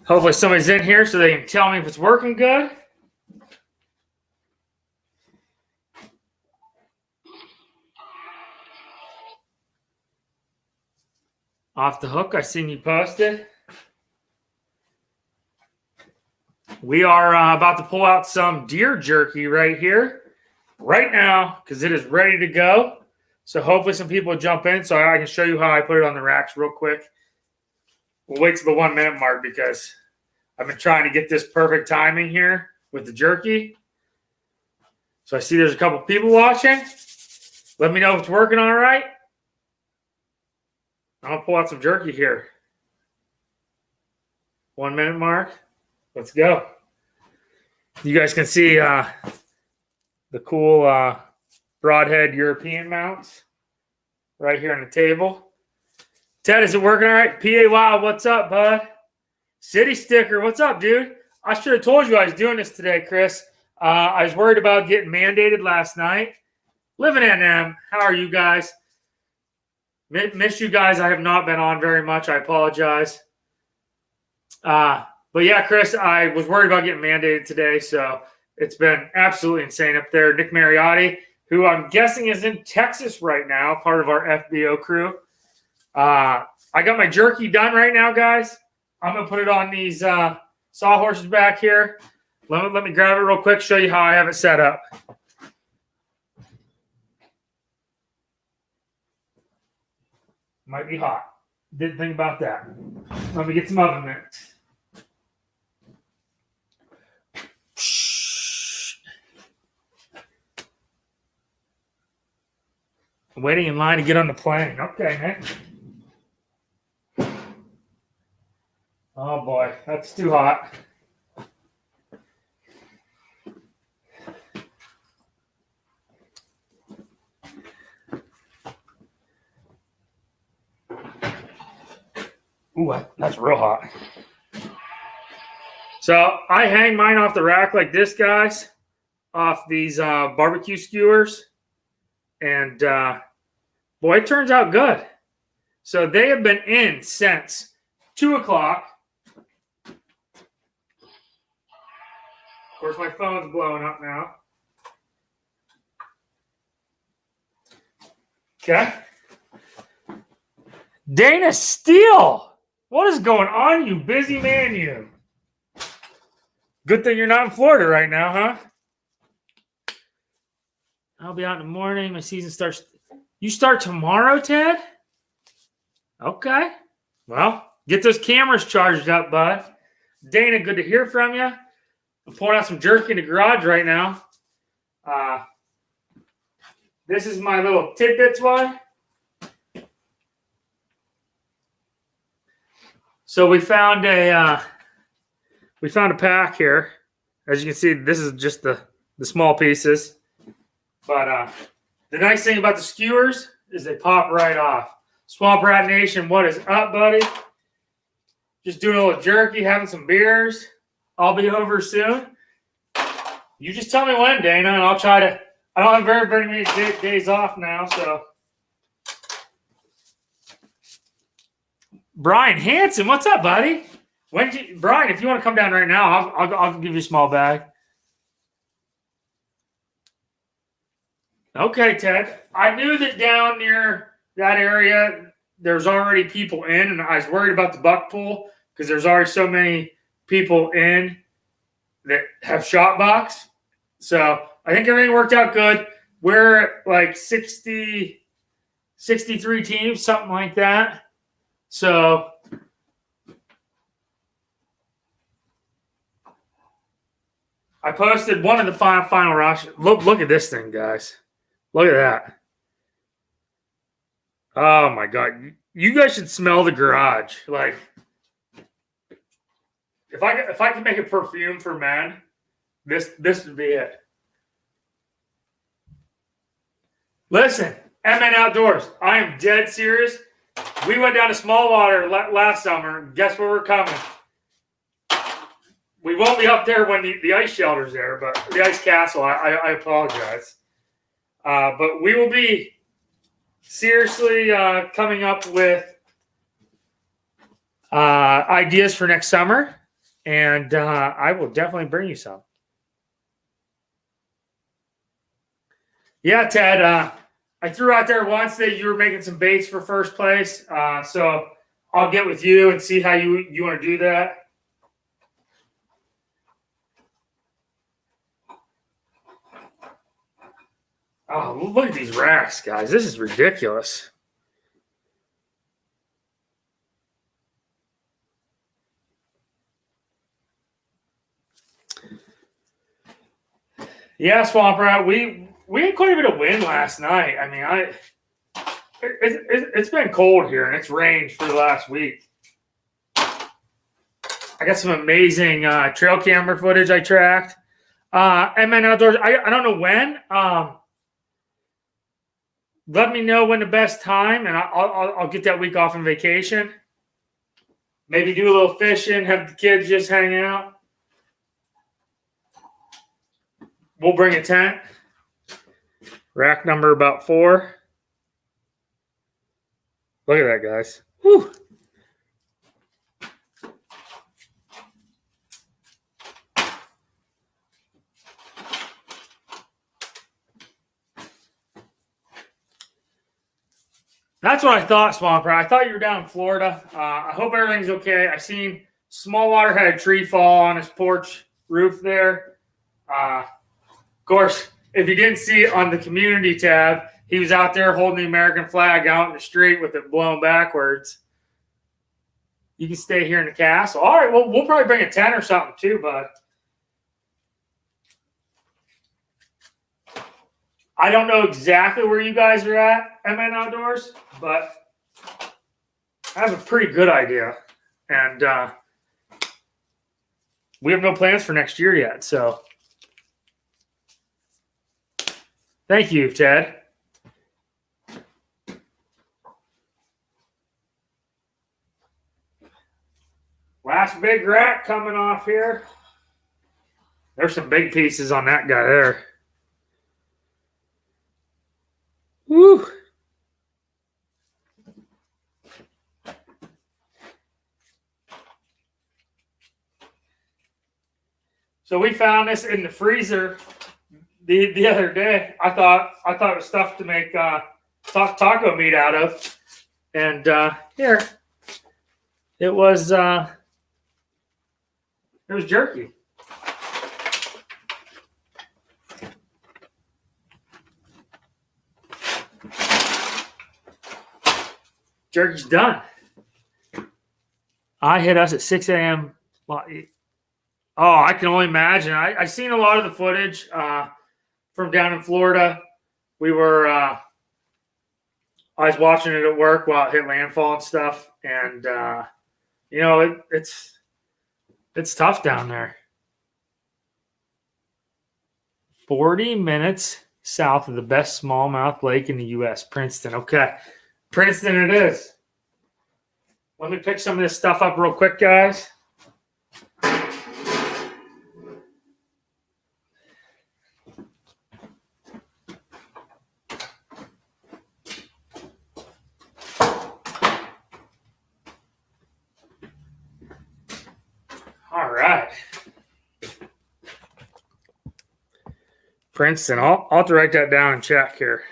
Hopefully somebody's in here so they can tell me if it's working good. Off the hook, I seen you posted. We are about to pull out some deer jerky right here, right now, because it is ready to go. So hopefully some people jump in so I can show you how I put it on the racks real quick. We'll wait till the 1 minute mark because I've been trying to get this perfect timing here with the jerky. So I see there's a couple people watching. Let me know if it's working all right. I'm going to pull out some jerky here. 1 minute mark. Let's go. You guys can see the cool broadhead European mounts right here on the table. Ted, is it working all right? PA Wild, what's up, bud? City Sticker, what's up, dude? I should have told you I was doing this today, Chris. I was worried about getting mandated last night. Living in them. How are you guys? Miss you guys. I have not been on very much. I apologize. But yeah, Chris, I was worried about getting mandated today, so it's been absolutely insane up there. Nick Mariotti, who I'm guessing is in Texas right now, part of our FBO crew. I got my jerky done right now, guys. I'm going to put it on these sawhorses back here. Let me grab it real quick, show you how I have it set up. Might be hot. Didn't think about that. Let me get some oven mitts. Waiting in line to get on the plane. Okay, Nick. Oh boy, that's too hot. Ooh, that's real hot. So I hang mine off the rack like this, guys, off these barbecue skewers. And boy, it turns out good. So they have been in since 2 o'clock. Of course, my phone's blowing up now. Okay. Dana Steele, what is going on, you busy man, you? Good thing you're not in Florida right now, huh? I'll be out in the morning. My season starts. You start tomorrow, Ted? Okay. Well, get those cameras charged up, bud. Dana, good to hear from you. I'm pouring out some jerky in the garage right now. This is my little tidbits one. So we found a pack here. As you can see, this is just the small pieces. But the nice thing about the skewers is they pop right off. Swamp Rat Nation, what is up, buddy? Just doing a little jerky, having some beers. I'll be over soon. You just tell me when, Dana, and I'll try to. I don't have very many days off now, so. Brian Hanson, what's up, buddy? Brian, if you want to come down right now, I'll give you a small bag. Okay, Ted. I knew that down near that area, there's already people in, and I was worried about the buck pool because there's already so many people in that have shot box. So I think everything worked out good. We're at like 63 teams, something like that. So I posted one of the final rushes. Look at this thing, guys. Look at that. Oh my God. You guys should smell the garage. Like if I could make a perfume for men, this would be it. Listen, MN Outdoors, I am dead serious. We went down to Smallwater last summer. Guess where we're coming? We won't be up there when the ice shelter's there, but the ice castle, I apologize. But we will be seriously coming up with ideas for next summer. and I will definitely bring you some. Yeah, Ted, I threw out there once that you were making some baits for first place, so I'll get with you and see how you want to do that. Oh, look at these racks, guys. This is ridiculous. Yeah, Swamp Rat, we had quite a bit of wind last night. I mean, it's been cold here, and it's rained for the last week. I got some amazing trail camera footage I tracked. MN Outdoors, I don't know when. Let me know when the best time, and I'll get that week off on vacation. Maybe do a little fishing, have the kids just hang out. We'll bring a tent. Rack number about 4. Look at that, guys. Whew. That's what I thought, Swamp Rat. I thought you were down in Florida. I hope everything's okay. I seen Smallwater had a tree fall on his porch roof there. Of course, if you didn't see it on the community tab, he was out there holding the American flag out in the street with it blown backwards. You can stay here in the castle. All right, well, we'll probably bring a tent or something too, bud. I don't know exactly where you guys are at, MN Outdoors, but I have a pretty good idea. And we have no plans for next year yet, so thank you, Ted. Last big rack coming off here. There's some big pieces on that guy there. Woo! So we found this in the freezer the other day. I thought it was stuff to make taco meat out of, and here it was jerky. Jerky's done. I hit us at 6 a.m. Oh, I can only imagine. I've seen a lot of the footage from down in Florida. I was watching it at work while it hit landfall and stuff. And, it's tough down there. 40 minutes south of the best smallmouth lake in the U.S., Princeton. Okay. Princeton it is. Let me pick some of this stuff up real quick, guys. All right. Princeton, I'll have to write that down and check here.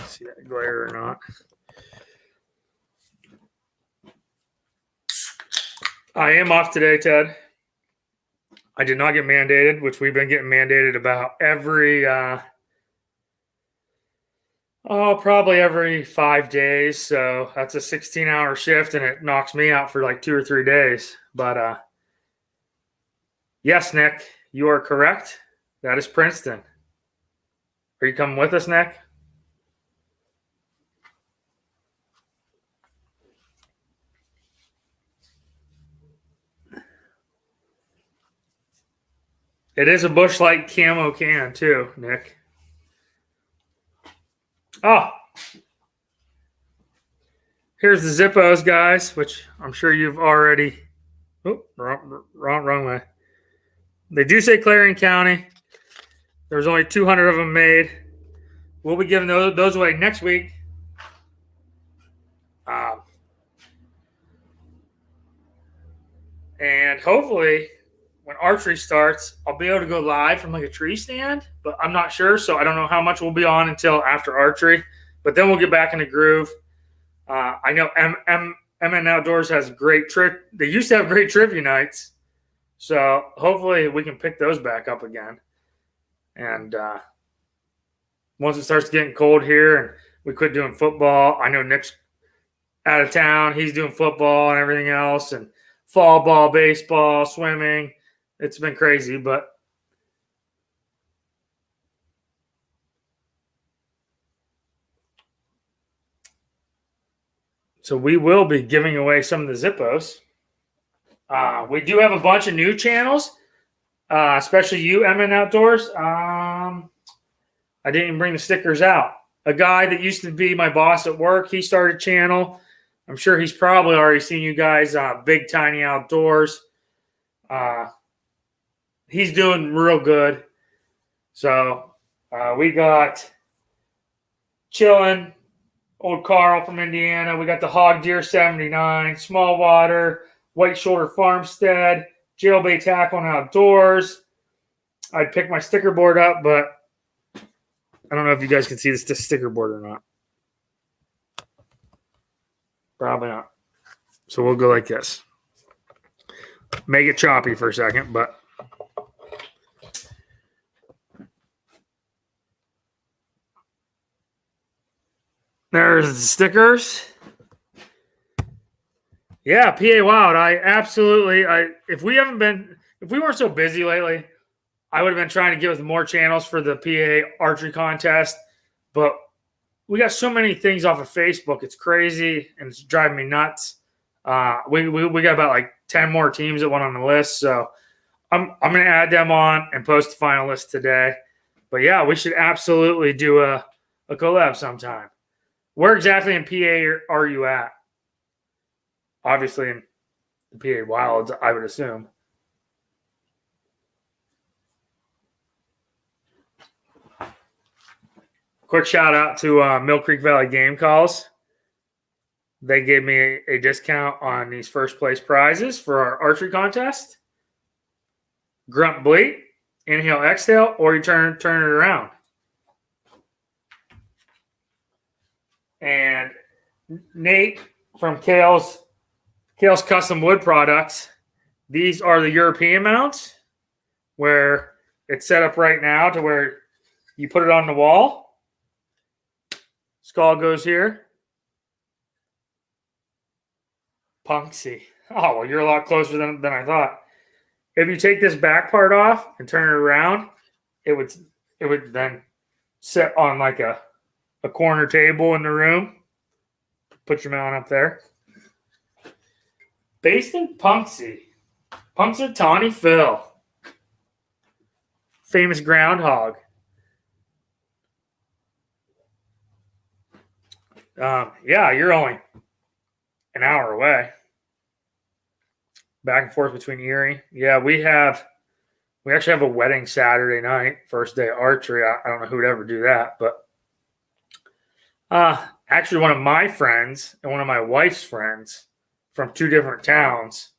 See that glare or not. I am off today, Ted. I did not get mandated, which we've been getting mandated about every probably every 5 days. So that's a 16-hour shift, and it knocks me out for like 2 or 3 days. But yes, Nick, you are correct. That is Princeton. Are you coming with us, Nick? It is a Busch Light camo can too, Nick. Oh, here's the Zippos, guys, which I'm sure you've already. Oh, wrong way. They do say Clarion County. There's only 200 of them made. We'll be giving those away next week. like hopefully when archery starts, I'll be able to go live from like a tree stand, but I'm not sure. So I don't know how much we'll be on until after archery, but then we'll get back in the groove. I know MN Outdoors has great they used to have great trivia nights. So hopefully we can pick those back up again. And once it starts getting cold here and we quit doing football, I know Nick's out of town. He's doing football and everything else, and fall ball, baseball, swimming. It's been crazy, but so we will be giving away some of the Zippos. We do have a bunch of new channels, especially you, MN Outdoors. I didn't even bring the stickers out. A guy that used to be my boss at work, he started a channel. I'm sure he's probably already seen you guys, Big Tiny Outdoors. He's doing real good. So we got Chillin', old Carl from Indiana. We got the Hog Deer 79, Small Water, White Shoulder Farmstead, Jailbait Tackle and Outdoors. I'd pick my sticker board up, but I don't know if you guys can see this sticker board or not. Probably not. So we'll go like this. Make it choppy for a second, but there's the stickers. Yeah, PA Wild. If we weren't so busy lately, I would have been trying to get with more channels for the PA archery contest, but we got so many things off of Facebook. It's crazy and it's driving me nuts. We got about like 10 more teams that went on the list, so I'm going to add them on and post the final list today. But yeah, we should absolutely do a collab sometime. Where exactly in PA are you at? Obviously in the PA Wilds, I would assume. Quick shout out to Mill Creek Valley Game Calls. They gave me a discount on these first place prizes for our archery contest. Grunt bleat, inhale, exhale, or you turn it around. And Nate from Kale's Custom Wood Products. These are the European mounts where it's set up right now to where you put it on the wall. Skull goes here. Punksy. Oh, well, you're a lot closer than I thought. If you take this back part off and turn it around, it would then sit on like a corner table in the room. Put your mount up there. Based in Punksy. Punxsutawney Phil. Famous groundhog. Yeah, you're only an hour away. Back and forth between Erie. Yeah, we actually have a wedding Saturday night, first day of archery. I don't know who would ever do that, but actually one of my friends and one of my wife's friends from two different towns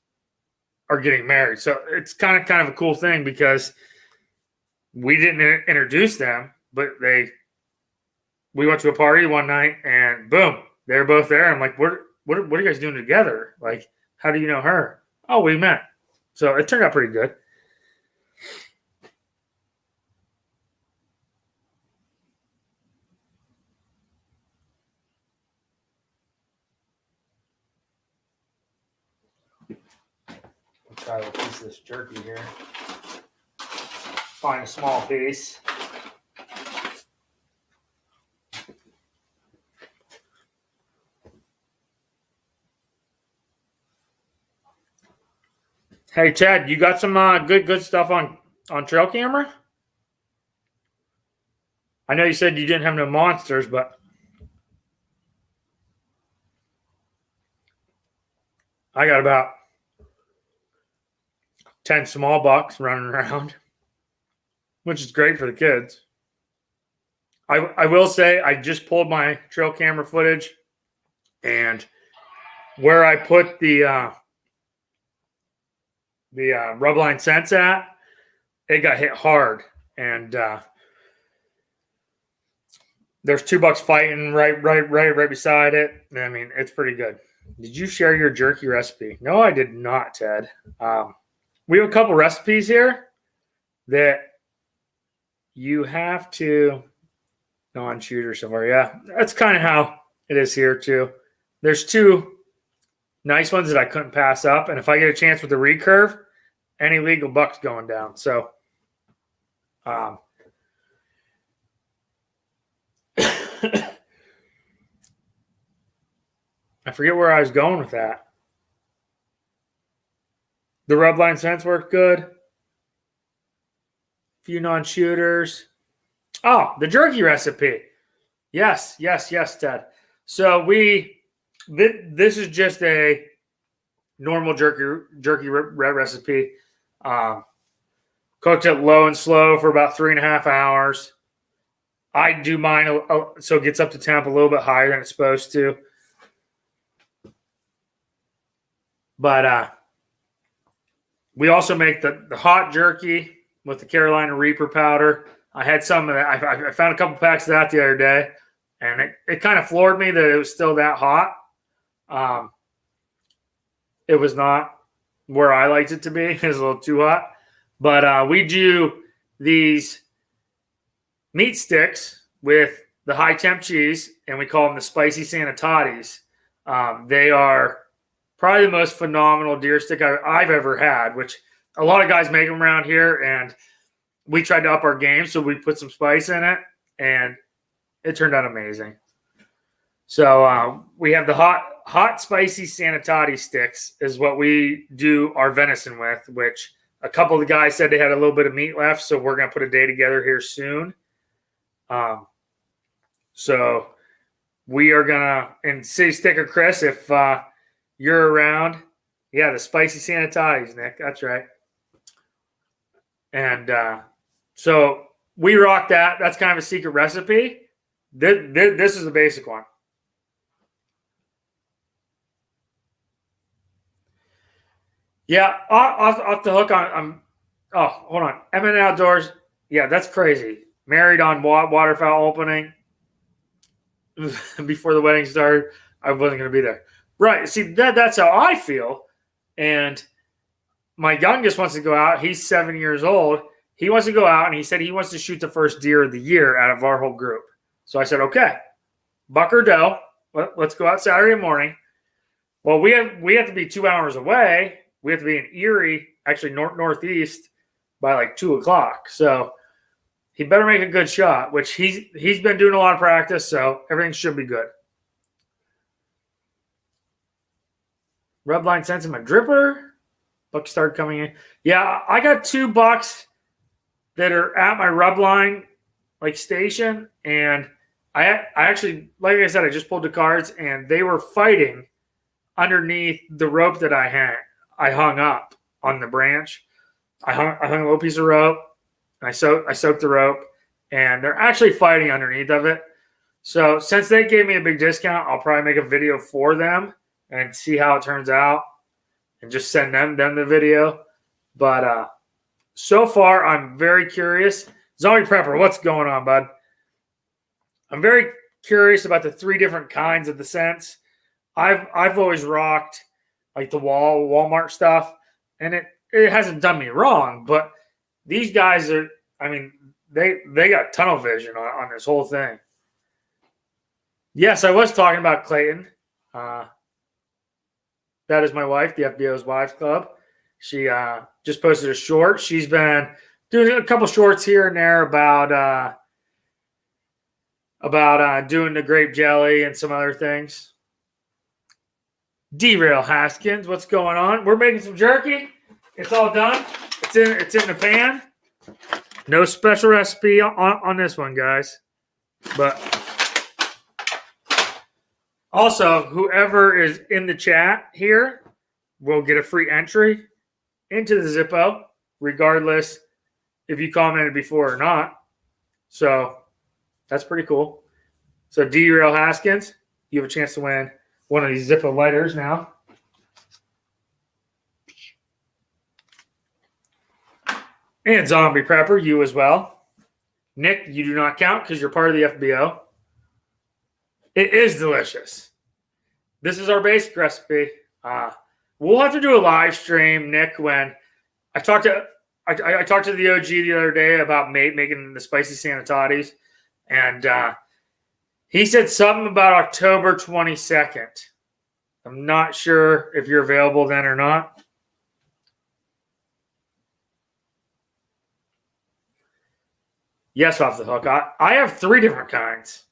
are getting married. So it's kind of a cool thing because we didn't introduce them, but we went to a party one night and boom, they're both there. I'm like, what are you guys doing together? Like, how do you know her? Oh, we met. So it turned out pretty good. I'll try a piece of this jerky here. Find a small piece. Hey, Chad, you got some good stuff on trail camera? I know you said you didn't have no monsters, but I got about 10 small bucks running around, which is great for the kids. I will say I just pulled my trail camera footage, and where I put the the Rubline Sense at, it got hit hard. And there's $2 fighting right beside it. I mean, it's pretty good. Did you share your jerky recipe? No, I did not, Ted. We have a couple recipes here that you have to non-shoot or somewhere. Yeah, that's kind of how it is here too. There's 2 nice ones that I couldn't pass up. And if I get a chance with the recurve, any legal buck's going down. So I forget where I was going with that. The Rubline Sense worked good. Few non-shooters. Oh, the jerky recipe. Yes, Ted. So this is just a normal jerky recipe. Cooked it low and slow for about 3.5 hours. I do mine so it gets up to temp a little bit higher than it's supposed to. But we also make the hot jerky with the Carolina Reaper powder. I had some of that. I found a couple packs of that the other day, and it kind of floored me that it was still that hot. It was not where I liked it to be. It was a little too hot. But we do these meat sticks with the high temp cheese, and we call them the spicy Sanitatis. They are probably the most phenomenal deer stick I've ever had, which a lot of guys make them around here, and we tried to up our game, so we put some spice in it, and it turned out amazing. So we have the hot spicy Sanitati sticks is what we do our venison with, which a couple of the guys said they had a little bit of meat left, so we're going to put a day together here soon. So we are going to, and City Sticker Chris, if you're around, yeah, the spicy Sanitatis, Nick, that's right. And so we rock that. That's kind of a secret recipe. This is the basic one. Yeah, off the hook on oh, hold on. M&N Outdoors. Yeah, that's crazy. Married on waterfowl opening before the wedding started. I wasn't going to be there. Right. See, that's how I feel. And my youngest wants to go out. He's 7 years old. He wants to go out, and he said he wants to shoot the first deer of the year out of our whole group. So I said, okay, buck or doe. Let's go out Saturday morning. Well, we have to be 2 hours away. We have to be in Erie, actually northeast, by like 2 o'clock. So he better make a good shot, which he's been doing a lot of practice, so everything should be good. Rubline Sense in my dripper. Bucks started coming in. Yeah, I got 2 bucks that are at my Rubline station, and I actually, like I said, I just pulled the cards, and they were fighting underneath the rope that I hung up on the branch. I hung a little piece of rope, and I soaked the rope, and they're actually fighting underneath of it. So since they gave me a big discount, I'll probably make a video for them and see how it turns out and just send them the video. But so far, I'm very curious. Zombie Prepper, what's going on, bud? I'm very curious about the 3 different kinds of the scents. I've always rocked like the Walmart stuff, and it hasn't done me wrong, but these guys are, I mean, they got tunnel vision on this whole thing. Yes, I was talking about Clayton. That is my wife, the FBO's Wives Club. She just posted a short. She's been doing a couple shorts here and there about doing the grape jelly and some other things. Derail Haskins, what's going on? We're making some jerky. It's all done. It's in the pan. No special recipe on this one, guys. But also, whoever is in the chat here will get a free entry into the Zippo, regardless if you commented before or not. So that's pretty cool. So Derail Haskins, you have a chance to win one of these Zippo lighters now. And Zombie Prepper, you as well. Nick, you do not count because you're part of the FBO. It is delicious. This is our basic recipe. We'll have to do a live stream, Nick, when I talked to the OG the other day about making the spicy sanitati's, and he said something about October 22nd. I'm not sure if you're available then or not. Yes, off the hook. I have 3 different kinds.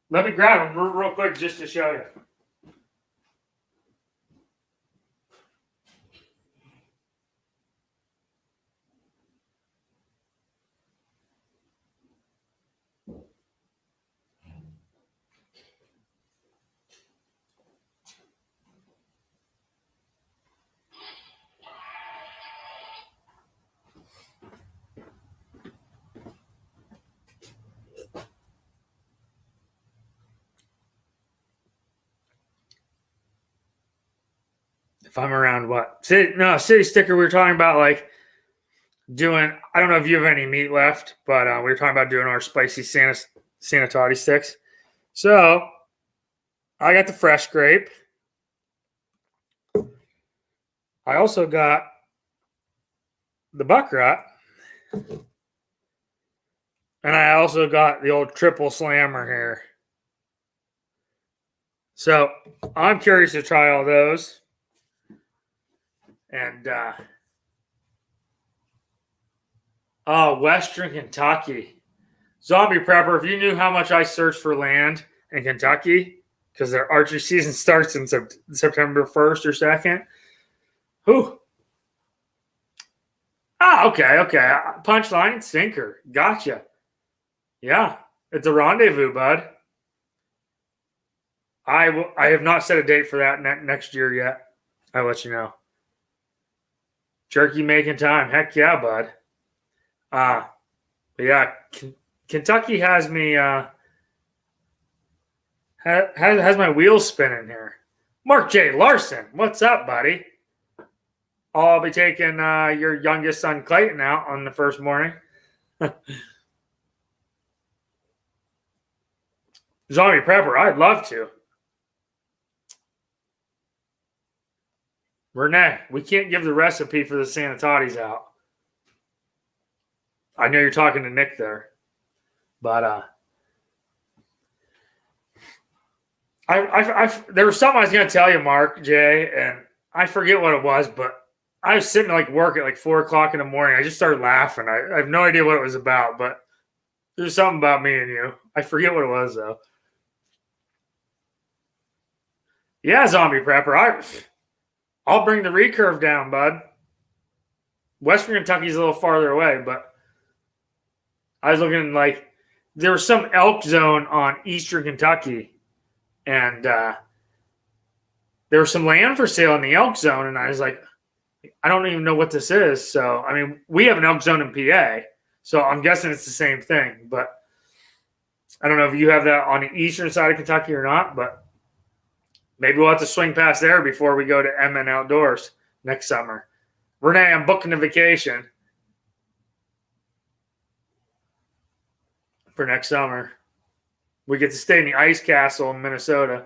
Let me grab them real quick just to show you. If I'm around what? City Sticker, we were talking about like doing, I don't know if you have any meat left, but we were talking about doing our spicy sanitati sticks. So I got the fresh grape. I also got the buckrat. And I also got the old triple slammer here. So I'm curious to try all those. And Western Kentucky. Zombie Prepper, if you knew how much I searched for land in Kentucky, because their archery season starts in September 1st or 2nd. Whew. Okay. Punchline sinker. Gotcha. Yeah, it's a rendezvous, bud. I have not set a date for that next year yet. I'll let you know. Jerky making time. Heck yeah, bud. But yeah, Kentucky has me has my wheels spinning here. Mark J. Larson, what's up, buddy? I'll be taking your youngest son Clayton out on the first morning. Zombie Prepper, I'd love to. Renee, we can't give the recipe for the sanitati's out. I know you're talking to Nick there, but there was something I was going to tell you, Mark J, and I forget what it was, but I was sitting like work at like 4 o'clock in the morning. I just started laughing. I have no idea what it was about, but there's something about me and you. I forget what it was though. Yeah, Zombie Prepper, I'll bring the recurve down, bud. Western Kentucky's a little farther away, but I was looking like there was some elk zone on Eastern Kentucky, and there was some land for sale in the elk zone, and I was like, I don't even know what this is. So, I mean, we have an elk zone in PA, so I'm guessing it's the same thing, but I don't know if you have that on the eastern side of Kentucky or not, but maybe we'll have to swing past there before we go to MN Outdoors next summer. Renee, I'm booking a vacation for next summer. We get to stay in the Ice Castle in Minnesota.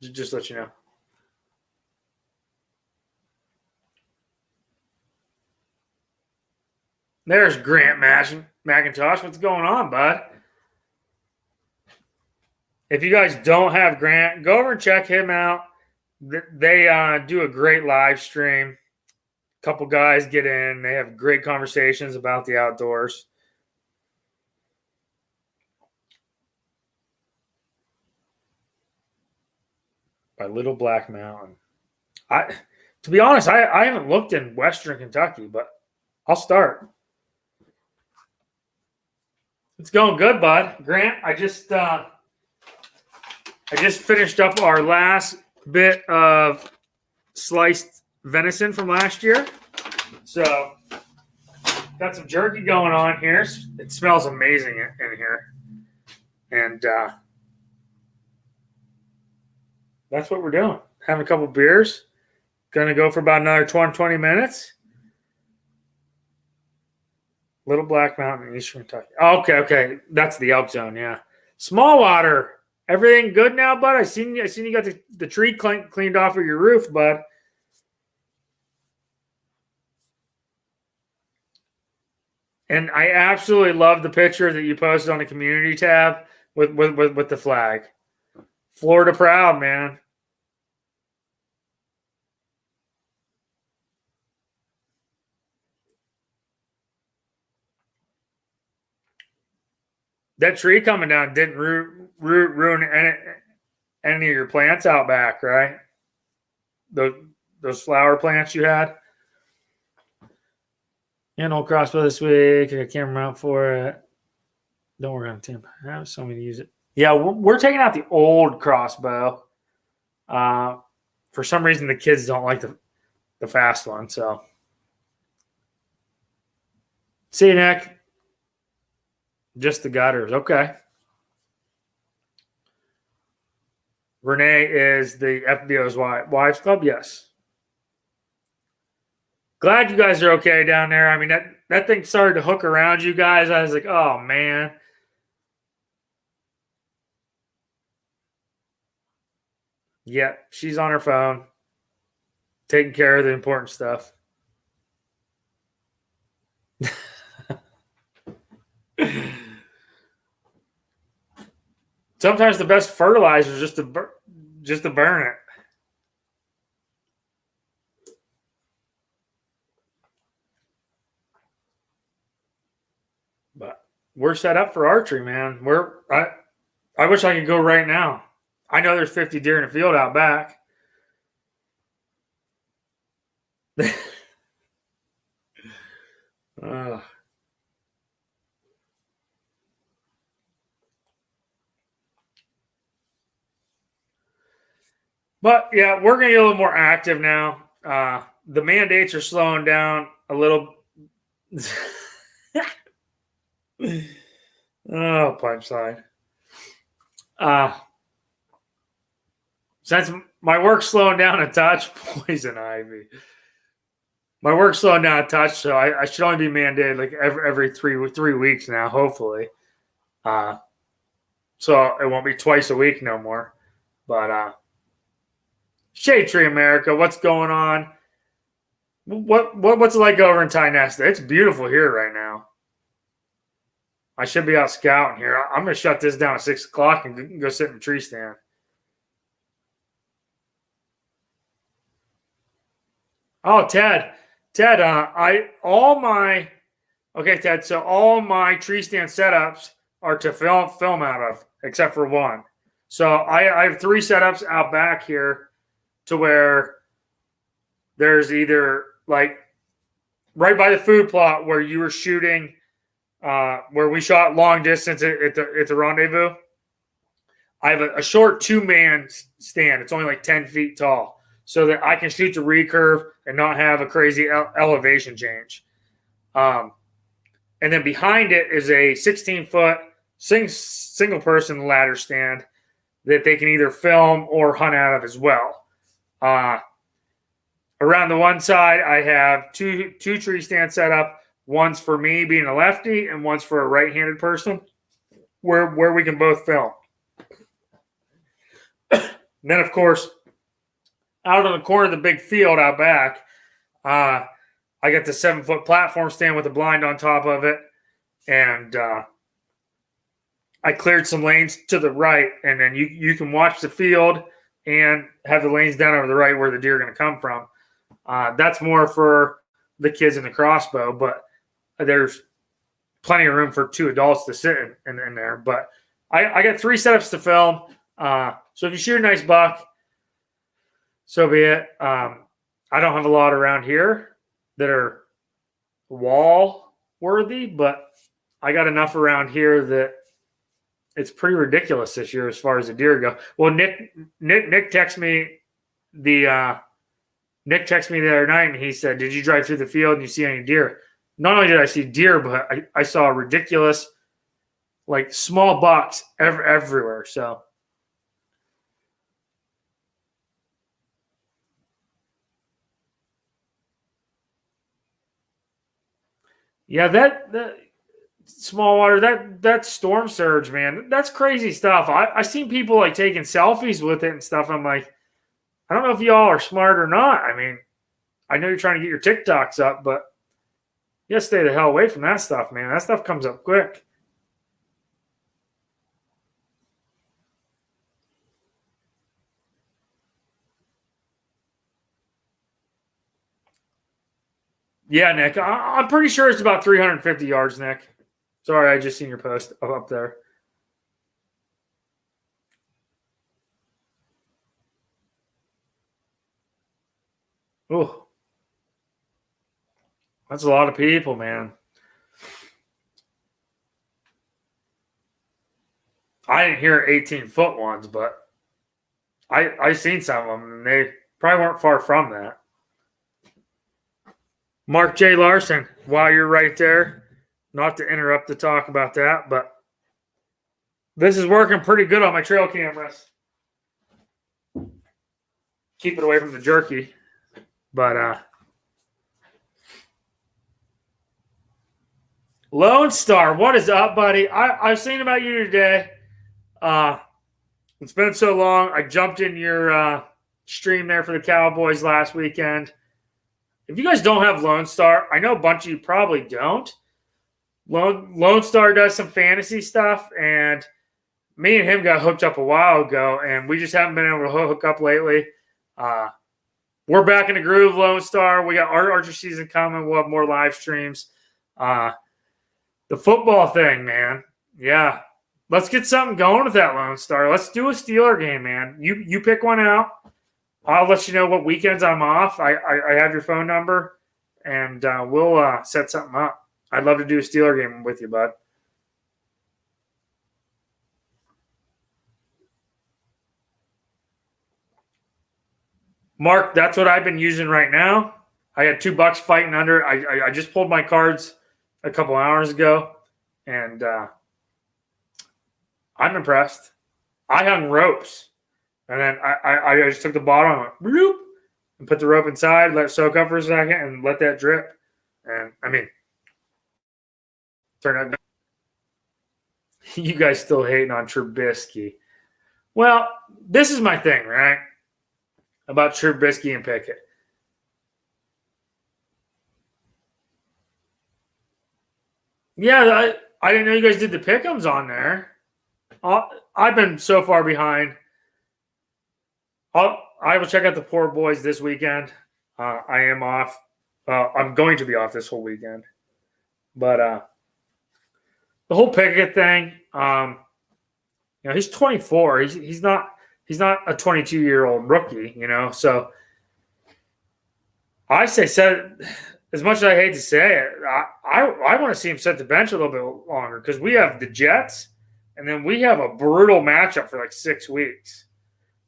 Just let you know. There's Grant McIntosh. What's going on, bud? If you guys don't have Grant, go over and check him out. They do a great live stream. A couple guys get in. They have great conversations about the outdoors. By Little Black Mountain. To be honest, I haven't looked in Western Kentucky, but I'll start. It's going good, bud. Grant, I just finished up our last bit of sliced venison from last year. So, got some jerky going on here. It smells amazing in here. And that's what we're doing. Having a couple beers. Going to go for about another 20 minutes. Little Black Mountain in Eastern Kentucky. Oh, okay. That's the Elk Zone, yeah. Small Water. Everything good now, bud? I seen you got the tree cleaned off of your roof, bud. And I absolutely love the picture that you posted on the community tab with the flag. Florida proud, man. That tree coming down didn't ruin any of your plants out back, right? Those flower plants you had. And old crossbow this week. I can't remount for it. Don't worry on Tim. I have so many to use it. Yeah, we're taking out the old crossbow. For some reason, the kids don't like the fast one. So, see you, Nick. Just the gutters. Okay. Renee is the FBO's wives club. Yes. Glad you guys are okay down there. I mean, that thing started to hook around you guys. I was like, oh, man. Yeah, she's on her phone, taking care of the important stuff. Sometimes the best fertilizer is just to burn it. But we're set up for archery, man. I wish I could go right now. I know there's 50 deer in the field out back. But yeah, we're gonna get a little more active now. The mandates are slowing down a little. Oh, punchline. Since my work's slowing down a touch, poison ivy. My work's slowing down a touch, so I should only be mandated like every three weeks now, hopefully. So it won't be twice a week no more. But Shade Tree America, what's going on? What's it like over in Tynesta? It's beautiful here right now. I should be out scouting here. I'm gonna shut this down at 6 o'clock and go sit in the tree stand. Oh, Ted, Ted, Ted. So all my tree stand setups are to film out of, except for one. So I have 3 setups out back here, to where there's either like right by the food plot where you were shooting, where we shot long distance at the rendezvous. I have a short 2-man stand. It's only like 10 feet tall, so that I can shoot the recurve and not have a crazy elevation change. And then behind it is a 16-foot single person ladder stand that they can either film or hunt out of as well. Around the one side, I have two tree stands set up. One's for me being a lefty, and one's for a right-handed person, where we can both film. And then, of course, out on the corner of the big field out back, I got the 7-foot platform stand with a blind on top of it, and I cleared some lanes to the right, and then you can watch the field and have the lanes down over the right where the deer are going to come from. That's more for the kids in the crossbow, but there's plenty of room for 2 adults to sit in there. But I got 3 setups to film. So if you shoot a nice buck, so be it. I don't have a lot around here that are wall worthy, but I got enough around here that it's pretty ridiculous this year as far as the deer go. Well, Nick texted me the other night, and he said, "Did you drive through the field and you see any deer?" Not only did I see deer, but I saw ridiculous, like, small bucks everywhere. So Yeah, that small water, that storm surge, man, that's crazy stuff. I seen people like taking selfies with it and stuff. I'm like, I don't know if y'all are smart or not. I mean, I know you're trying to get your TikToks up, but you gotta stay the hell away from that stuff, man. That stuff comes up quick. Yeah, Nick, I'm pretty sure it's about 350 yards, Nick. Sorry, I just seen your post up there. Oh, that's a lot of people, man. I didn't hear 18-foot ones, but I seen some of them, and they probably weren't far from that. Mark J. Larson, while you're right there, not to interrupt the talk about that, but this is working pretty good on my trail cameras. Keep it away from the jerky. But Lone Star, what is up, buddy? I've seen about you today. It's been so long. I jumped in your stream there for the Cowboys last weekend. If you guys don't have Lone Star, I know a bunch of you probably don't. Lone Star does some fantasy stuff, and me and him got hooked up a while ago, and we just haven't been able to hook up lately. We're back in the groove, Lone Star. We got our archery season coming. We'll have more live streams. The football thing, man. Yeah. Let's get something going with that, Lone Star. Let's do a Steeler game, man. You pick one out. I'll let you know what weekends I'm off. I have your phone number, and we'll set something up. I'd love to do a Steeler game with you, bud. Mark, that's what I've been using right now. I had $2 fighting under. I just pulled my cards a couple hours ago, and I'm impressed. I hung ropes, and then I just took the bottom and went, bloop, and put the rope inside, let it soak up for a second, and let that drip. And, I mean, turned out good. You guys still hating on Trubisky. Well, this is my thing, right, about Trubisky and Pickett. Yeah, I didn't know you guys did the pick'ems on there. I've been so far behind. I will check out the poor boys this weekend. I am off. I'm going to be off this whole weekend. But the whole Pickett thing, he's 24. He's not a 22-year-old rookie, So I say as much as I hate to say it, I want to see him set the bench a little bit longer because we have the Jets, and then we have a brutal matchup for like 6 weeks.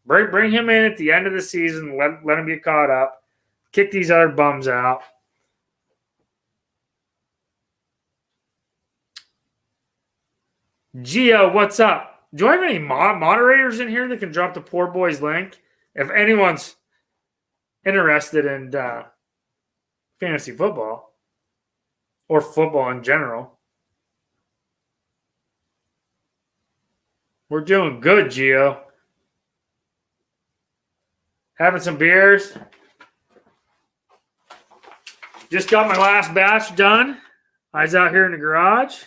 Bring him in at the end of the season, let him get caught up, kick these other bums out. Gio, what's up? Do I have any moderators in here that can drop the poor boys link? If anyone's interested in fantasy football or football in general. We're doing good, Gio. Having some beers. Just got my last batch done. I was out here in the garage.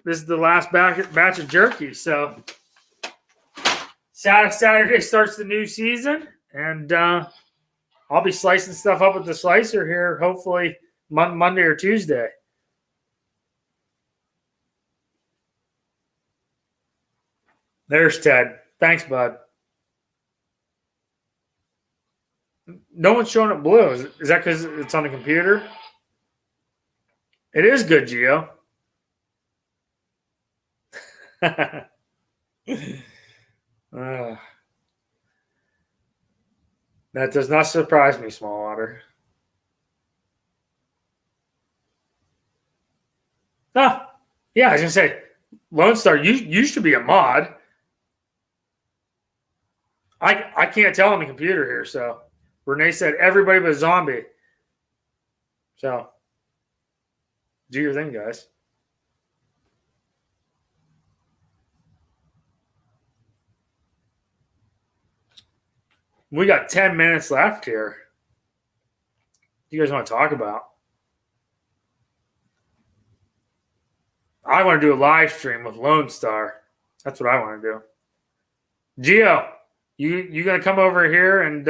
This is the last batch of jerky. So Saturday starts the new season, and I'll be slicing stuff up with the slicer here, hopefully Monday or Tuesday. There's Ted. Thanks, bud. No one's showing up blue. Is that because it's on the computer? It is good, Gio. That does not surprise me, Smallwater. Yeah, I was going to say, Lone Star used to be a mod. I can't tell on the computer here, so Renee said everybody but Zombie. So Do your thing, guys. We got 10 minutes left here. What do you guys want to talk about? I want to do a live stream with Lone Star. That's what I want to do. Gio, you gonna come over here and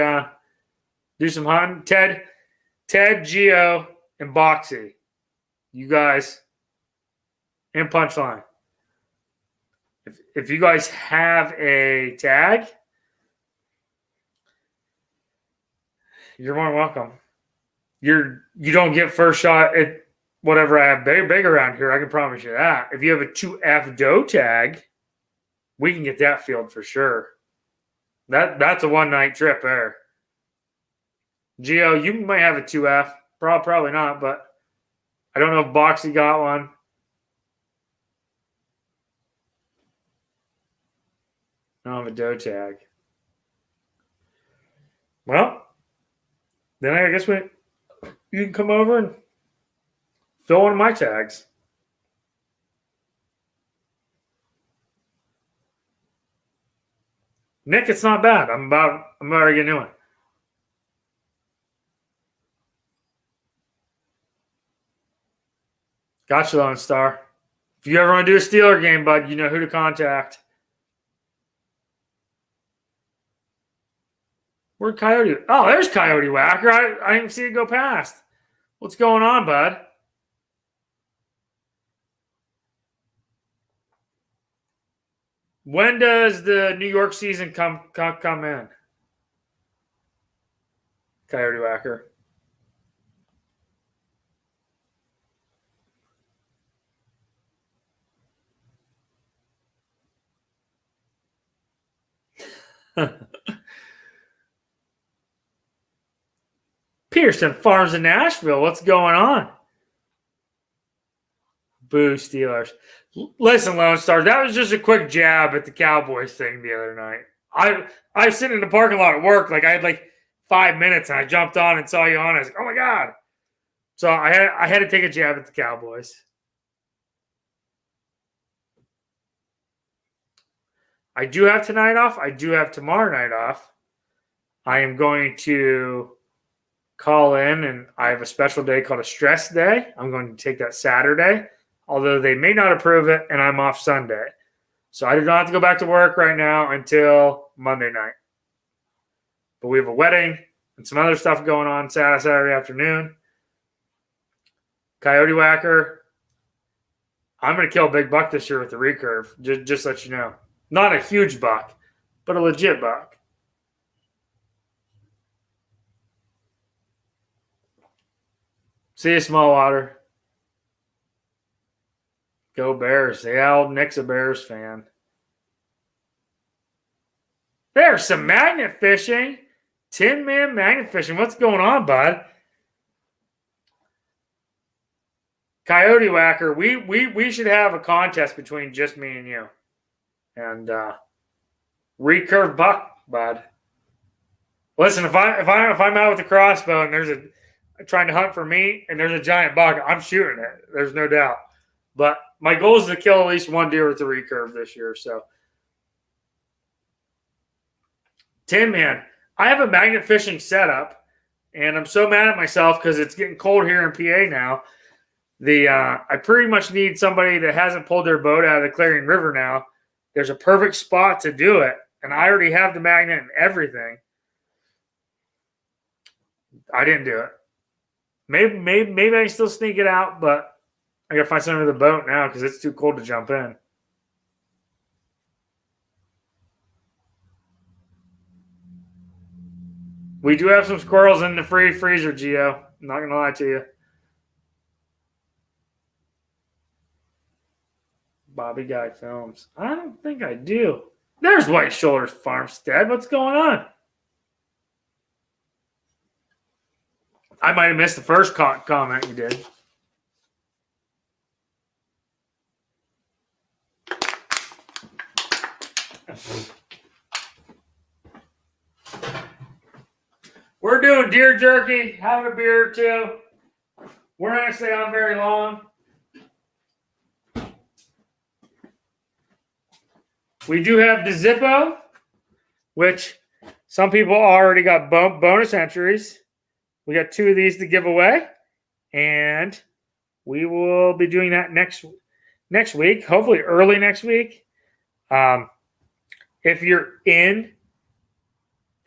do some hunting? Ted, Gio, and Boxy. You guys and Punchline. If you guys have a tag, you're more than welcome. You don't get first shot at whatever I have big around here. I can promise you that. If you have a 2F doe tag, we can get that field for sure. That's a one-night trip there. Gio, you might have a 2F. Probably not, but I don't know if Boxy got one. I don't have a doe tag. Well, then I guess you can come over and fill one of my tags. Nick, it's not bad. I'm about to get a new one. Gotcha, Lone Star. If you ever want to do a Steeler game, bud, you know who to contact. Where'd Coyote? Oh, there's Coyote Whacker. I didn't see it go past. What's going on, bud? When does the New York season come in? Coyote Whacker. Pearson Farms in Nashville. What's going on? Boo, Steelers. Listen, Lone Star, that was just a quick jab at the Cowboys thing the other night. I was sitting in the parking lot at work. Like I had like 5 minutes, and I jumped on and saw you on. I was like, oh my God. So I had to take a jab at the Cowboys. I do have tonight off. I do have tomorrow night off. I am going to call in, and I have a special day called a stress day. I'm going to take that Saturday, although they may not approve it, and I'm off Sunday. So I do not have to go back to work right now until Monday night. But we have a wedding and some other stuff going on Saturday afternoon. Coyote Whacker, I'm going to kill a big buck this year with the recurve, just let you know. Not a huge buck, but a legit buck. See you, Smallwater. Go Bears. Yeah, old Nick's a Bears fan. There's some magnet fishing. Tin Man magnet fishing. What's going on, bud? Coyote Whacker, we should have a contest between just me and you. And recurve buck, bud. Listen, if I'm out with a crossbow and there's trying to hunt for meat and there's a giant buck, I'm shooting it. There's no doubt. But my goal is to kill at least one deer with the recurve this year. So, Tin Man, I have a magnet fishing setup, and I'm so mad at myself because it's getting cold here in PA now. I pretty much need somebody that hasn't pulled their boat out of the Clarion River now. There's a perfect spot to do it, and I already have the magnet and everything. I didn't do it. Maybe I can still sneak it out, but I gotta find something with the boat now because it's too cold to jump in. We do have some squirrels in the freezer, Gio. I'm not gonna lie to you. Bobby Guy Films. I don't think I do. There's White Shoulders Farmstead. What's going on? I might have missed the first comment you did. We're doing deer jerky, have a beer or two. We're not going to stay on very long. we do have the Zippo, which some people already got bonus entries. We got 2 of these to give away, and we will be doing that next week, hopefully early next week. If you're in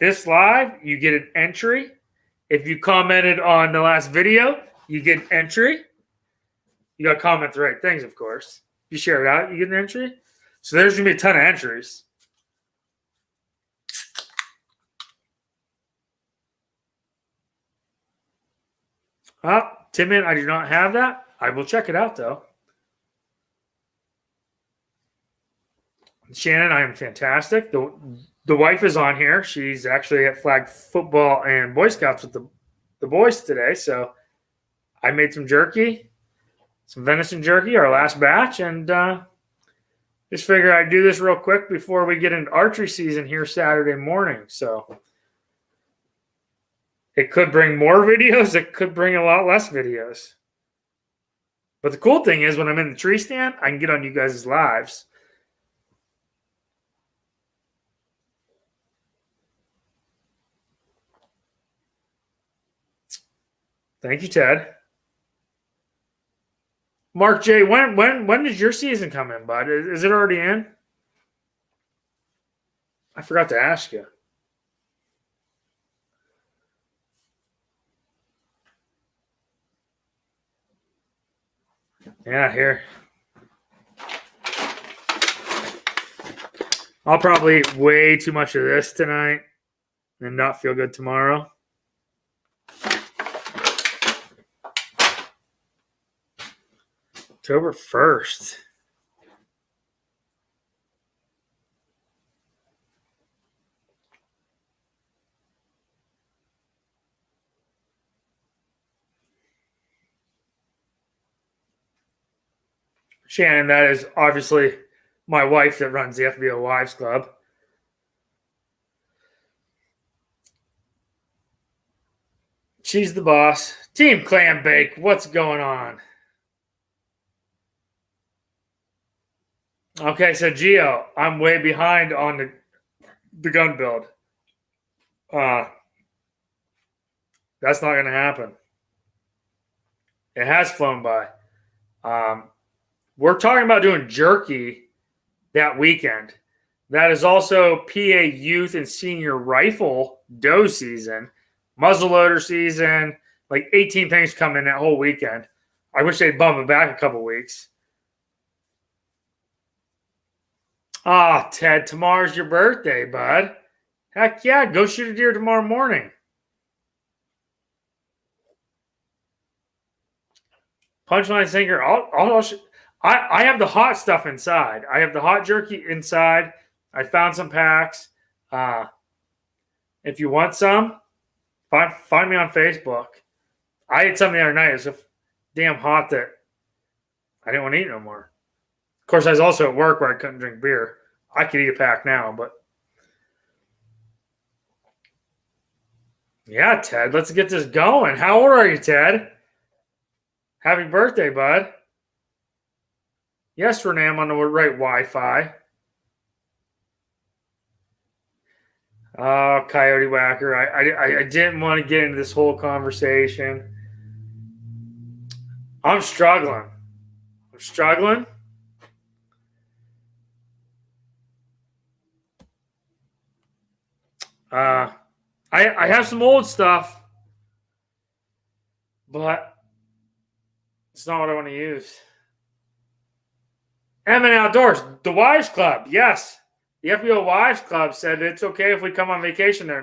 this live, you get an entry. If you commented on the last video, you get an entry. You got to comment the right things, of course. If you share it out, you get an entry. So there's going to be a ton of entries. Timon, I do not have that. I will check it out, though. Shannon, I am fantastic. The wife is on here. She's actually at flag football and Boy Scouts with the boys today. So I made some jerky, some venison jerky, our last batch, and just figured I'd do this real quick before we get into archery season here Saturday morning. So it could bring more videos. It could bring a lot less videos. But the cool thing is when I'm in the tree stand, I can get on you guys' lives. Thank you, Ted. Mark J, when does your season come in, bud? Is it already in? I forgot to ask you. Yeah, here. I'll probably eat way too much of this tonight and not feel good tomorrow. October 1st. Shannon, that is obviously my wife that runs the FBO Wives Club. She's the boss. Team Clam Bake, what's going on? Okay, so Gio, I'm way behind on the gun build. That's not going to happen. It has flown by. We're talking about doing jerky that weekend. That is also PA Youth and Senior Rifle doe season, muzzleloader season, like 18 things coming that whole weekend. I wish they'd bump it back a couple weeks. Ted, tomorrow's your birthday, bud. Heck yeah, go shoot a deer tomorrow morning. Punchline sinker. I have the hot stuff inside. I have the hot jerky inside. I found some packs. If you want some, find me on Facebook. I ate some the other night. It was so damn hot that I didn't want to eat no more. Of course, I was also at work where I couldn't drink beer. I could eat a pack now, but yeah, Ted, let's get this going. How old are you, Ted? Happy birthday, bud. Yes, Renee, I'm on the right Wi-Fi. Oh, Coyote Whacker. I didn't want to get into this whole conversation. I'm struggling. I have some old stuff, but it's not what I want to use. M and Outdoors, the Wives Club, yes. The FBO Wives Club said it's okay if we come on vacation there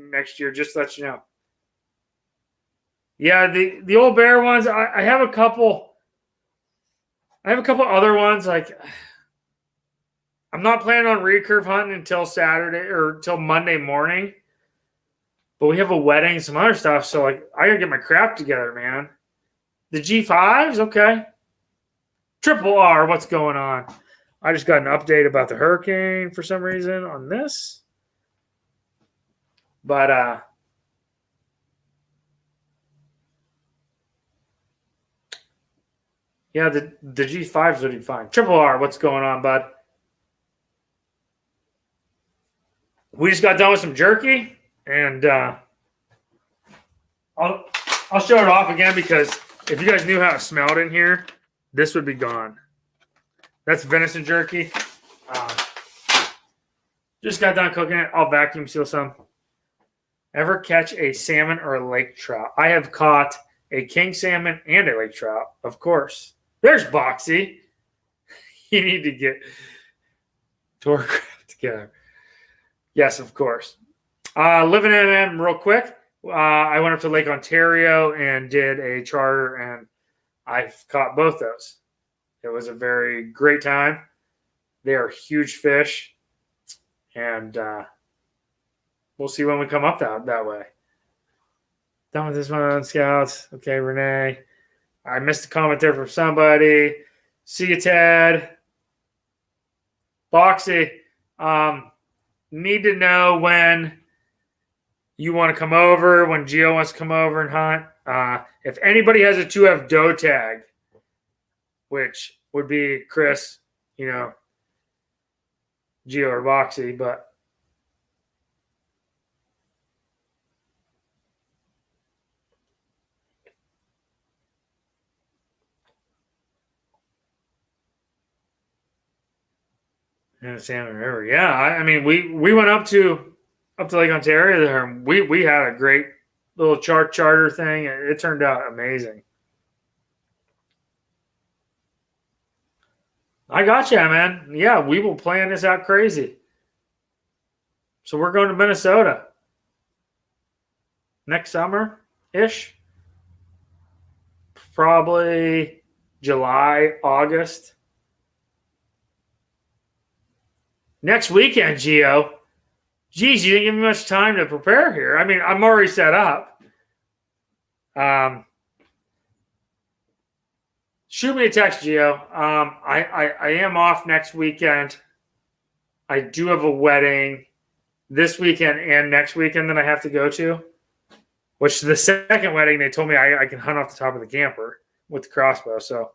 next year, just to let you know. Yeah, the old bear ones, I have a couple. I have a couple other ones. Like, I'm not planning on recurve hunting until Saturday or till Monday morning. But we have a wedding, some other stuff, so like I gotta get my crap together, man. The G5s, okay. Triple R, what's going on? I just got an update about the hurricane for some reason on this. But yeah, the G5s would be fine. Triple R, what's going on, bud? we just got done with some jerky, and I'll show it off again because if you guys knew how it smelled in here, this would be gone. That's venison jerky. Just got done cooking it. I'll vacuum seal some. Ever catch a salmon or a lake trout? I have caught a king salmon and a lake trout, of course. There's Boxy. You need to get Tourcraft together. Yes, of course. Living in them real quick. I went up to Lake Ontario and did a charter, and I've caught both those. It was a very great time. They are huge fish, and we'll see when we come up that way. Done with this one on Scouts. Okay, Renee. I missed a comment there from somebody. See you, Ted. Boxy. Need to know when you want to come over, when Gio wants to come over and hunt. If anybody has a 2F doe tag, which would be Chris, Gio or Boxy, but in the Salmon River. Yeah, I mean, we went up to Lake Ontario there, and we had a great little charter thing. It turned out amazing. I got you, man. Yeah, we will plan this out crazy. So we're going to Minnesota next summer-ish. Probably July, August. Next weekend, Gio. Geez, you didn't give me much time to prepare here. I mean, I'm already set up. Shoot me a text, Gio. I am off next weekend. I do have a wedding this weekend and next weekend that I have to go to. Which the second wedding, they told me I can hunt off the top of the camper with the crossbow. So,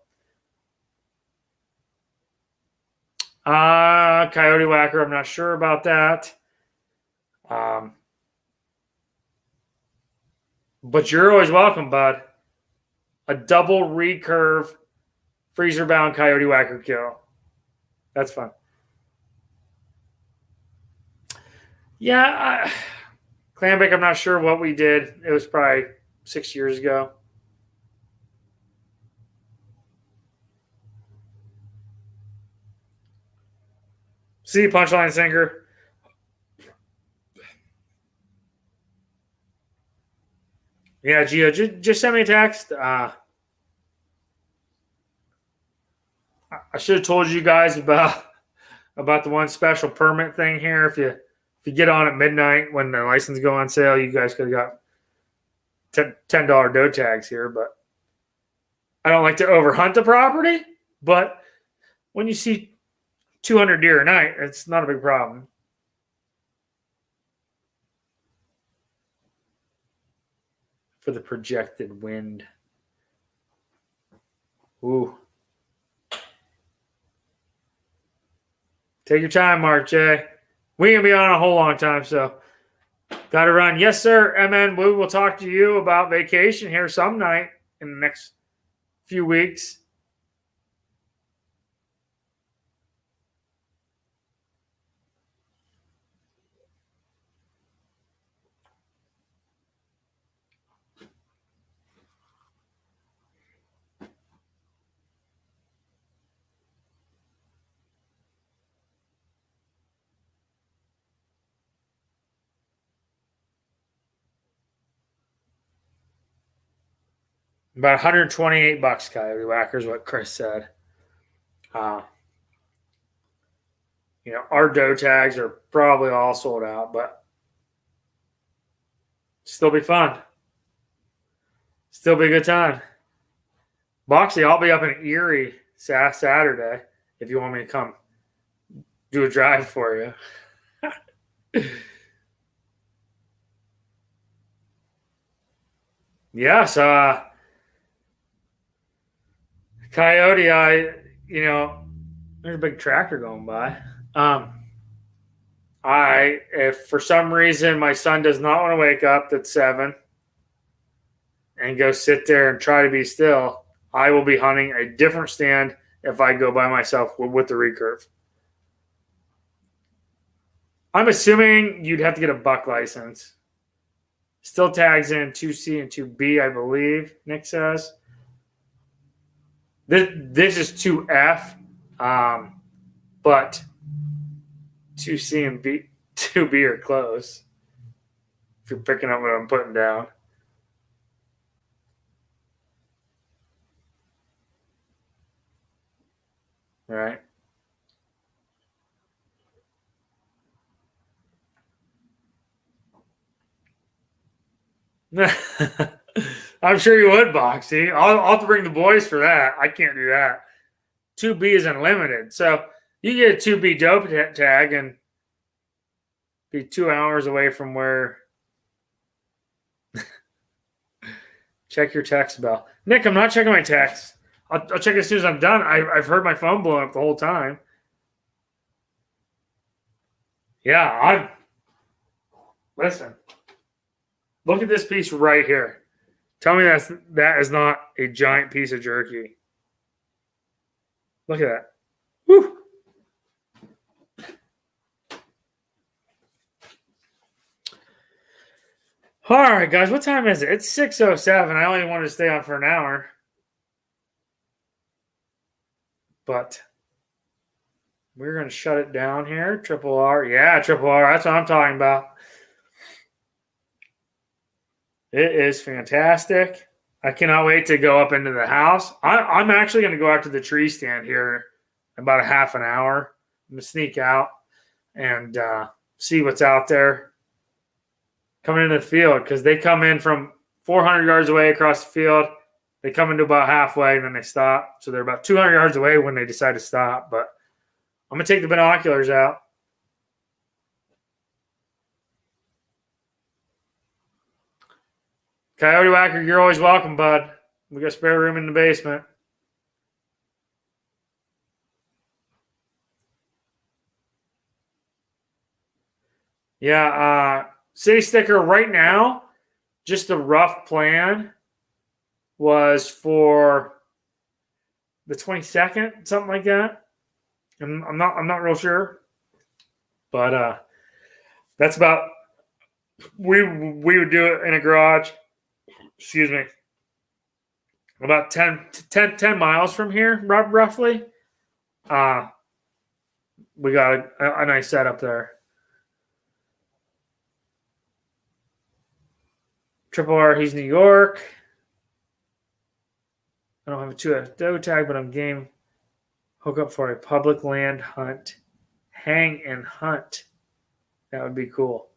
coyote whacker, I'm not sure about that. But you're always welcome, bud. A double recurve freezer bound coyote whacker kill. That's fun. Yeah, Clambake, I'm not sure what we did. It was probably 6 years ago. See, punchline sinker. Yeah, Gio, just send me a text. I should have told you guys about the one special permit thing here. If you get on at midnight when the license go on sale, you guys could have got $10 doe tags here. But I don't like to overhunt the property. But when you see 200 deer a night, it's not a big problem. For the projected wind. Ooh. Take your time, Mark J. We ain't gonna be on a whole long time, so gotta run. Yes, sir. MN, we will talk to you about vacation here some night in the next few weeks. About $128 coyote whacker is what Chris said. Our doe tags are probably all sold out, but still be fun. Still be a good time. Boxy, I'll be up in Erie Saturday if you want me to come do a drive for you. Yes, coyote, there's a big tractor going by. If for some reason my son does not want to wake up at 7 and go sit there and try to be still, I will be hunting a different stand if I go by myself with the recurve. I'm assuming you'd have to get a buck license. Still tags in 2C and 2B, I believe, Nick says. This is 2F, but 2C and 2B are close. If you're picking up what I'm putting down. Right. I'm sure you would, Boxy. I'll have to bring the boys for that. I can't do that. 2B is unlimited. So you get a 2B dope tag and be 2 hours away from where. Check your text bell. Nick, I'm not checking my text. I'll check as soon as I'm done. I've heard my phone blowing up the whole time. Yeah, listen. Look at this piece right here. Tell me that is not a giant piece of jerky. Look at that. Woo. All right, guys. What time is it? It's 6:07. I only wanted to stay on for an hour. But we're going to shut it down here. Triple R. Yeah, Triple R. That's what I'm talking about. It is fantastic. I cannot wait to go up into the house. I'm actually going to go out to the tree stand here in about a half an hour. I'm going to sneak out and see what's out there coming into the field because they come in from 400 yards away across the field. They come into about halfway and then they stop. So they're about 200 yards away when they decide to stop. But I'm going to take the binoculars out. Coyote Whacker, you're always welcome, bud. We got spare room in the basement. Yeah, City Sticker right now, just the rough plan was for the 22nd, something like that. I'm not real sure. But that's about we would do it in a garage. Excuse me. About 10 miles from here, roughly. We got a nice setup there. Triple R, he's New York. I don't have a 2F doe tag, but I'm game. Hook up for a public land hunt. Hang and hunt. That would be cool.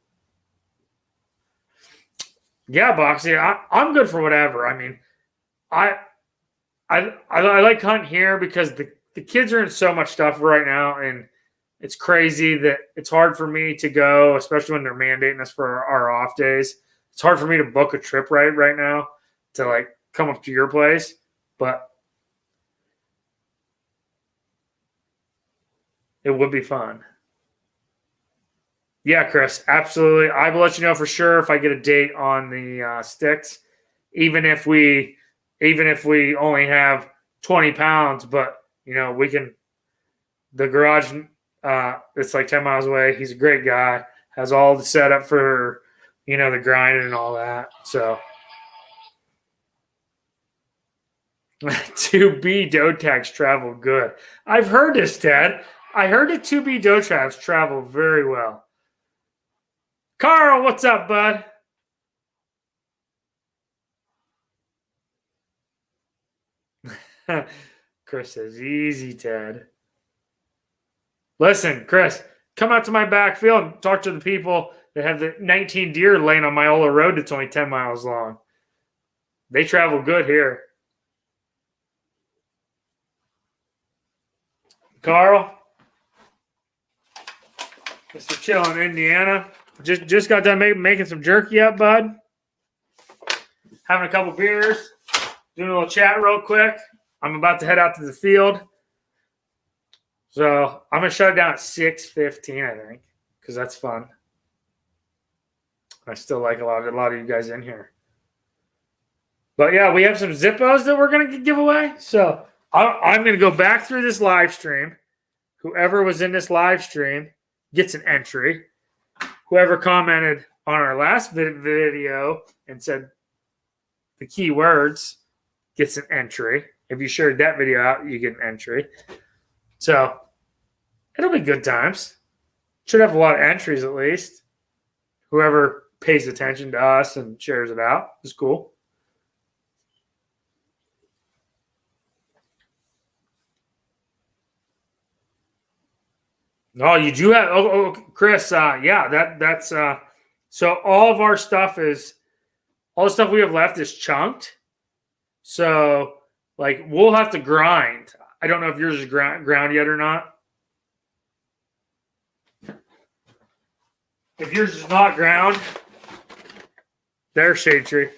Yeah, Boxy, I'm good for whatever. I mean, I like hunting here because the kids are in so much stuff right now, and it's crazy that it's hard for me to go, especially when they're mandating us for our off days. It's hard for me to book a trip right now to like come up to your place, but it would be fun. Yeah, Chris, absolutely. I will let you know for sure if I get a date on the sticks, even if we only have 20 pounds. But you know, we can. The garage, it's like 10 miles away. He's a great guy. Has all the setup for, you know, the grinding and all that. So 2B doe tags travel good. I've heard this, Ted. I heard the 2B doe tags travel very well. Carl, what's up, bud? Chris says, easy, Ted. Listen, Chris, come out to my backfield and talk to the people that have the 19 deer laying on my Ola Road that's only 10 miles long. They travel good here. Carl, Mr. Chill in Indiana. Just got done making some jerky up, bud. Having a couple beers. Doing a little chat real quick. I'm about to head out to the field. So I'm going to shut it down at 6:15, I think. because that's fun. I still like a lot of you guys in here. But yeah, we have some Zippos that we're going to give away. So I'm going to go back through this live stream. Whoever was in this live stream gets an entry. Whoever commented on our last video and said the key words gets an entry. If you shared that video out, you get an entry. So it'll be good times. Should have a lot of entries at least. Whoever pays attention to us and shares it out is cool. Oh, you do have Chris, that's so all of our stuff is all the stuff we have left is chunked. So like we'll have to grind. I don't know if yours is ground yet or not. If yours is not ground, there's Shade Tree.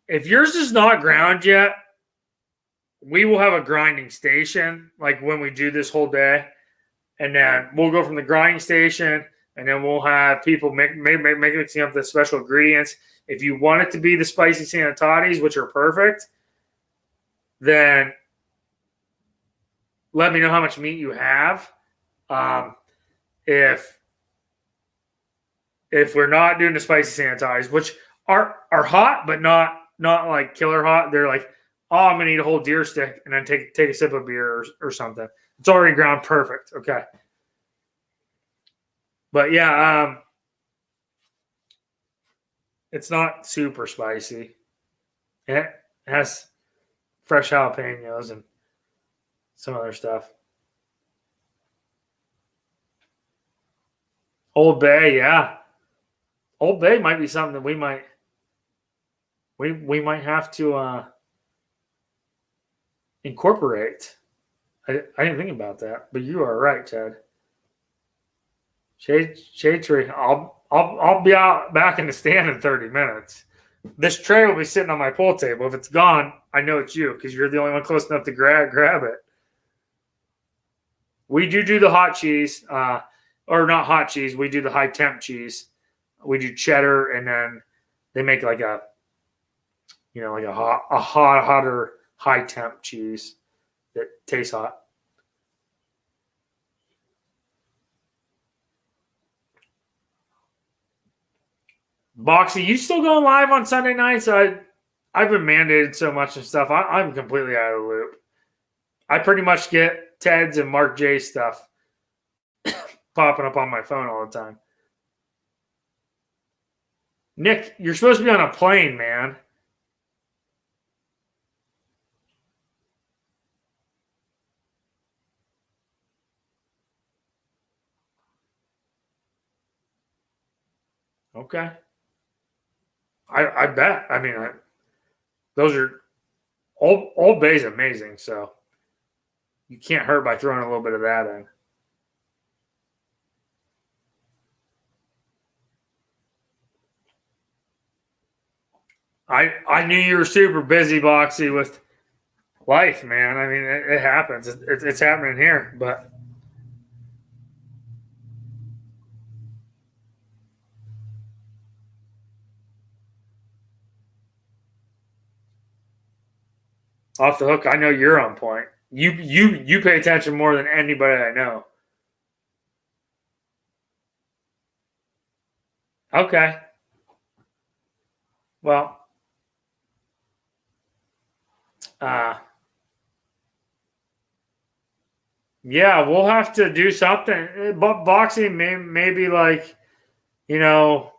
If yours is not ground yet, we will have a grinding station, like when we do this whole day, and then we'll go from the grinding station, and then we'll have people mixing up the special ingredients. If you want it to be the spicy sanitatis, which are perfect, then let me know how much meat you have. If we're not doing the spicy sanitatis, which are hot but not like killer hot, they're like, oh, I'm gonna eat a whole deer stick and then take a sip of beer or something. It's already ground perfect. Okay. But yeah, it's not super spicy. It has fresh jalapenos and some other stuff. Old Bay, yeah. Old Bay might be something that we might have to incorporate. I didn't think about that, but you are right, Ted. Shade Tree, I'll be out back in the stand in 30 minutes. This tray will be sitting on my pool table. If it's gone, I know it's you because you're the only one close enough to grab it. We do the hot cheese, or not hot cheese. We do the high temp cheese. We do cheddar, and then they make like a hotter high temp cheese that tastes hot. Boxy, you still going live on Sunday nights? I've been mandated so much and stuff. I'm completely out of the loop. I pretty much get Ted's and Mark J's stuff popping up on my phone all the time. Nick, you're supposed to be on a plane, man. Okay. I bet. I mean, those are Old Bay's amazing, so you can't hurt by throwing a little bit of that in. I knew you were super busy, Boxy, with life, man. I mean, it happens. It's happening here, but off the hook, I know you're on point. You pay attention more than anybody I know. Okay. Well, yeah, we'll have to do something. But boxing, maybe like, maybe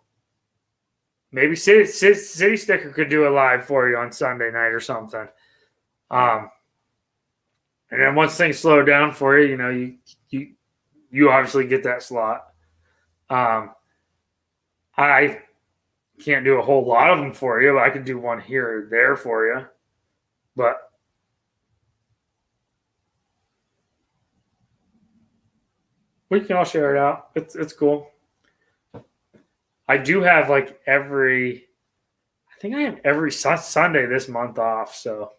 City Sticker could do a live for you on Sunday night or something. And then once things slow down for you, you obviously get that slot. I can't do a whole lot of them for you, but I could do one here or there for you. But we can all share it out. It's cool. I do have I think I have every Sunday this month off, so.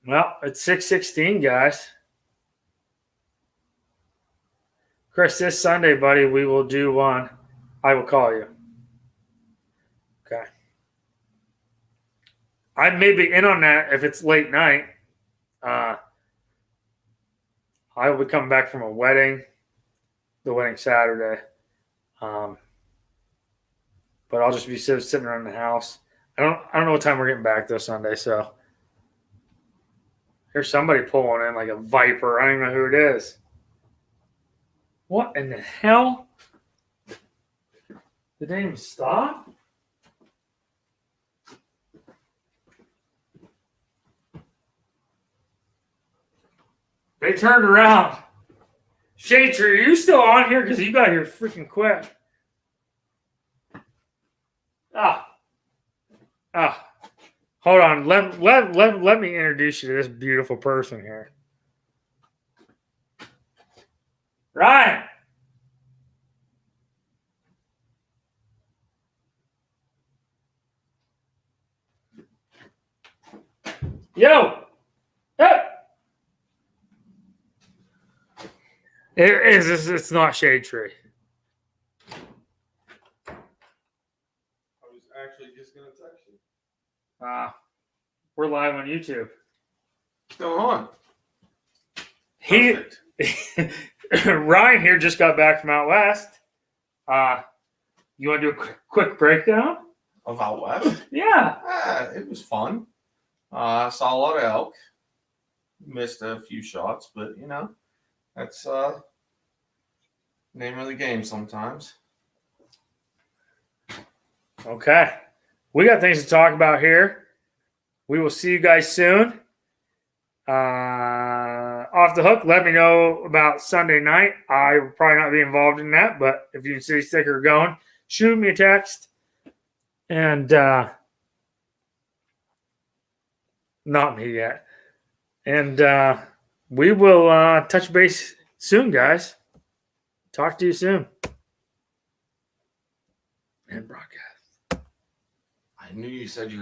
Well, it's 6:16, guys. Chris, this Sunday, buddy, we will do one. I will call you. Okay. I may be in on that if it's late night. I will be coming back from a wedding, the wedding Saturday. But I'll just be sitting around the house. I don't know what time we're getting back though Sunday. So here's somebody pulling in like a viper. I don't even know who it is. What in the hell? Did they even stop? They turned around. Shade Tree, are you still on here? Because you got here freaking quick. Hold on. Let me introduce you to this beautiful person here. Ryan. Yo. Hey. It's not Shade Tree. I was actually just going to text you. We're live on YouTube. What's going on? Ryan here just got back from out west. You want to do a quick breakdown? Of out west? Yeah. It was fun. I saw a lot of elk. Missed a few shots, but you know, that's name of the game sometimes. Okay. We got things to talk about here. We will see you guys soon. Off the hook, let me know about Sunday night. I will probably not be involved in that, but if you can see a sticker going, shoot me a text. And not me yet. And we will touch base soon, guys. Talk to you soon. And broadcast. I knew you said you were